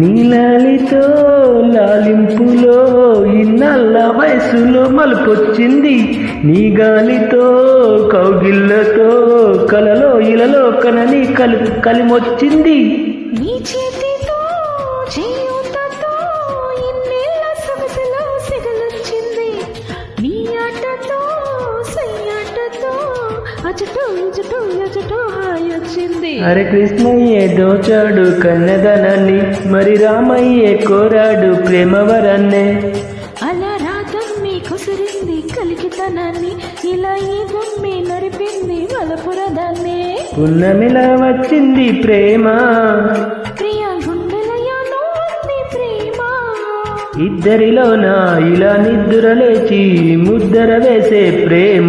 నీలాలితో లాలింపులో ఇన్నాళ్ళ వయసులో మలుపొచ్చింది. నీ గాలితో కౌగిళ్ళతో కలలో ఇలలో కనని కలిమొచ్చింది. నీ చేతితో చేయూతతో ఇన్నేళ్ళ సొగసులో సిగలొచ్చింది. నీ ఆటతో సయ్యాటతో అచటో ఇచటో ఎచటో హాయొచ్చింది. అరే కృష్ణయ్యే దోచాడు కన్నెదనాన్ని, మరి రామయ్యే కోరాడు ప్రేమవరాన్నే. అలా రాగమ్మి కుసిరింది కలికితనాన్ని, ఇలా ఈ గుమ్మి నడిపింది వలపురదాన్ని. పున్నమిలా వచ్చింది ప్రేమ, ప్రియా గుండెలయాలో ఉంది ప్రేమ. ఇద్దరిలోన ఇలా నిద్ర లేచి ముద్దర వేసే ప్రేమ.